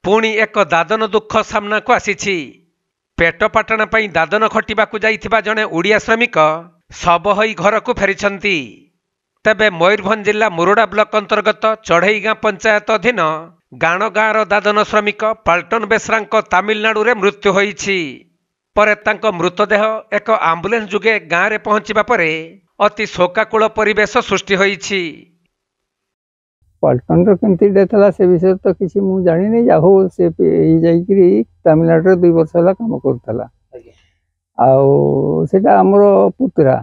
पुणी एक दादन दुख सामना को आसी पेट पाटण पर दादन खटिबाकू जाइथिबा जणे ओडिया श्रमिक शब होई घर को फेरिछंती। तेबे मयूरभंज जिला मुरुडा ब्लॉक अंतर्गत चढ़ईगाँ पंचायत अधीन गाण गाँवर दादन श्रमिक पाल्टन बेसरा तमिलनाडु रे मृत्यु होईछि। परे तांको मृतदेह एक आम्बुलेंस जुगे गाँव में पहुंचवा परे अति शोकाकूल परिवेश सृष्टि होईछि। पल्टन केमती डेथ है से विषय तो किसी मुझे जानी नहीं जा हो से जाकरी तमिलनाडु 2 वर्ष है कम करूला आमर पुतरा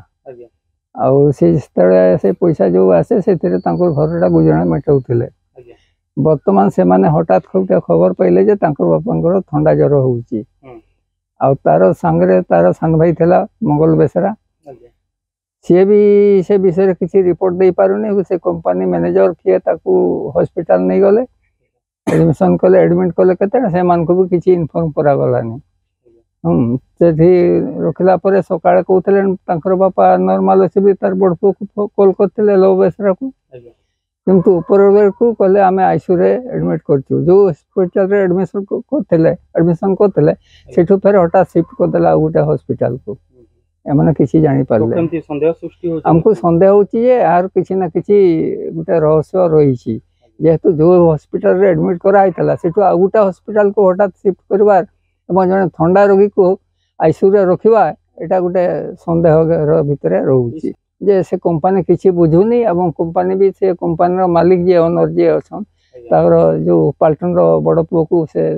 से पैसा जो आसे से घरटा गुजरा मेटाऊले। बर्तमान से माने हठात खबर पाइले जे बापा थंडा ज्वर होउची तार सांगरे तार सांग भाई थिला मंगल बेसरा सी भी से विषय किसी रिपोर्ट दे पारुनी से कंपनी मैनेजर किए हॉस्पिटल नहीं गले एडमिशन कले एडमिट कले केते से मान को भी किसी इनफॉर्म करा गलानी से रखला पर सकाळे कहतले तांकर बापा नॉर्मल अछि भी तार बड़ पु को कॉल करथिले लो बेसरा को किंतु ऊपर को कहले आमे आईसीयू रे एडमिट करछु जो हॉस्पिटल रे एडमिशन करथिले सेठू फेर हठात शिफ्ट कर देला गोटे हॉस्पिटल को एमने किसी जानी पारले हमको संदेह होची जे यार किसी ना किसी गोटे रहस्य रही जेहेतु जो हॉस्पिटल रे एडमिट कराइला सेठू आ गोटे हॉस्पिटल को हठात शिफ्ट करवार एवं जने ठंडा रोगी को आईसीयू रे रखिबा एटा गोटे संदेह भितर रहउची जे से कंपनी किसी बुझुनी एवं कंपनी भी से कंपनी रो मालिक जे ओनर जे अछन तार जो पाल्टन रो बड़ पुओ को से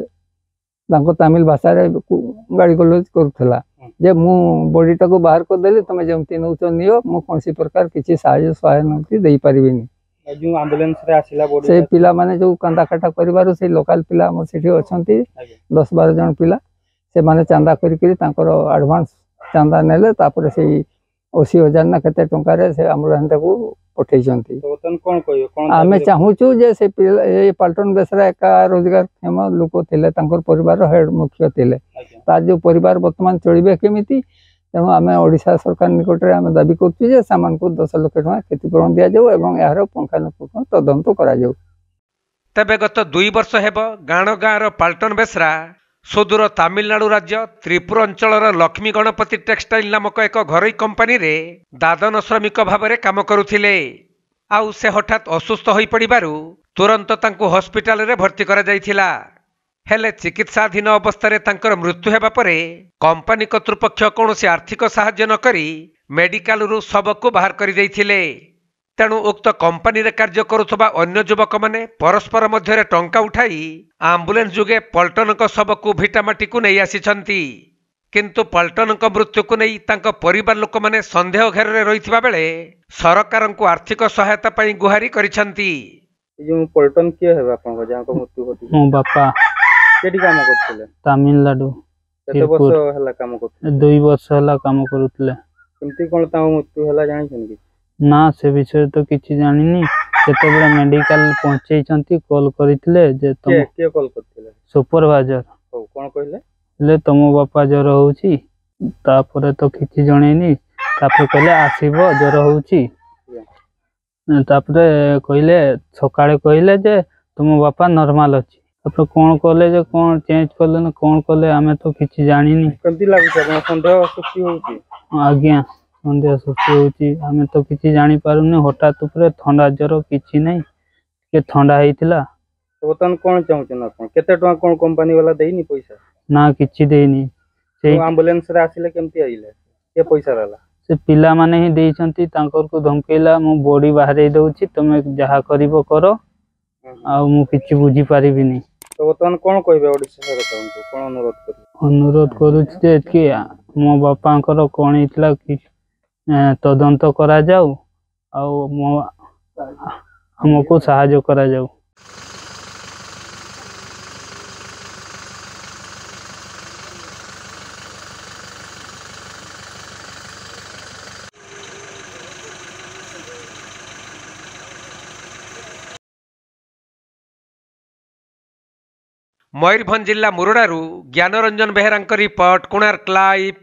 तांको तमिल भाषा रे गाड़ी गलोज करथला जे मु बॉडीटा को बाहर कर देली तमे जमती नउच नियो मु कोनसी प्रकार किछि सहायता दे पारिबिनी जो एम्बुलेंस रे आसिला बॉडी से पिला माने जो कांदा काटा परिवार से लोकल पिला हमर सेठी अछंती 10-12 जन पिला से माने चांदा करी करी तांकर एडवांस चांदा नेले तापर से 80,000 ना केते टंका रे से हमर हंते को पठेइछंती। तो तन कोन कहियो कोन आमे चाहूचू जे से ए पाल्टन बेसरा एका रोजगार क्षम लोक थिले तांकर परिवार हेड मुख्य थिले तार जो परिवार वर्तमान चलिबे केमिति तेणु आम ओडिशा सरकार निकट में आम दाबी कर सामान को 10 लाख टका क्षतिपूरण दि जाऊ और यार पुंखानुपुंख तदंत करा जाऊ। तेबे गत 2 वर्ष हेब गाण गाँवर पाल्टन बेसरा सुदूर तमिलनाडु राज्य त्रिपुर अंचल लक्ष्मी गणपति टेक्सटाइल नामक एक घरोई कंपनी रे दादन श्रमिक भाव में काम करुथिले। आउ से हठात असुस्थ हो पड़िबारु तुरंत तांको हॉस्पिटल रे भर्ती करा जायथिला। हेले चिकित्साधीन अवस्था तांकर मृत्यु हेबा परे कंपनी कर्तृपक्ष कौनसी आर्थिक साहाय्य न करी मेडिकल रु शव को बाहर कर दैथिले। तेणु उक्त कंपनी रे कार्य करुथबा अन्य युवक माने परस्पर मध्य टंका उठाई आम्बुलेंस जुगे पल्टन शव को भिटामाटी को नहीं आसीछंती। किंतु पल्टन मृत्यु को नहीं तांको परिवार लोक माने संदेह घेर रे रहिथिबा बेले सरकार को आर्थिक सहायता पई गुहारी करिछंती। जो पल्टन किए हेबा आपन जहां को मृत्यु होती मो बापा केडी काम करथिले तमिलनाडु केते वर्ष हला काम करथिले 2 वर्ष हला काम करूतले किंतु कोन ता मृत्यु हला जानि छन कि ना से विषय तो किछि जानिनी केते बडा मेडिकल पहुंचै छंती कॉल करितले जे तुम के कॉल करथिले सुपरवाइजर ओ कोन कहले ले तुम बापा जर होउची तापरे तो किछि जणेनी तापरे कहले आसीबो जर होउची तापरे कहले सकाळे कहले जे तुम बापा नॉर्मल अछि तापरे कोन कहले जे कोन चेंज करले न कोन कहले हमें तो किछि जानिनी केमती लागु छ संदेह सृष्टि होउची आज्ञा संदेह सृष्टि होउची हमें तो किछि जानि पारुनी हठात ऊपर ठंडा ज्वर किछि नै के ठंडा हेतिला। तो तन कोन चाहू न कोन केते टका कोन कंपनी वाला देइनी पैसा ना किछि देइनी से एम्बुलेंस रे आसिले केमती आइले के पैसा रहला से पिला माने ही देइछंती तांकर को धमकेला मु बॉडी बाहर दउची तुमे जहा करिवो करो आ मु किछि बुझी पारिबिनी। तो तन कोन कहबे ओडिसा सरकार को कोन अनुरोध करू जे कि मो बापांकर कोन हितला कि तदंत करा जाऊ आ हमको सहायता करा जाऊ। मयूरभंज जिला मुरुडारू ज्ञानरंजन बेहेरा रिपोर्ट कोणार्क लाइव।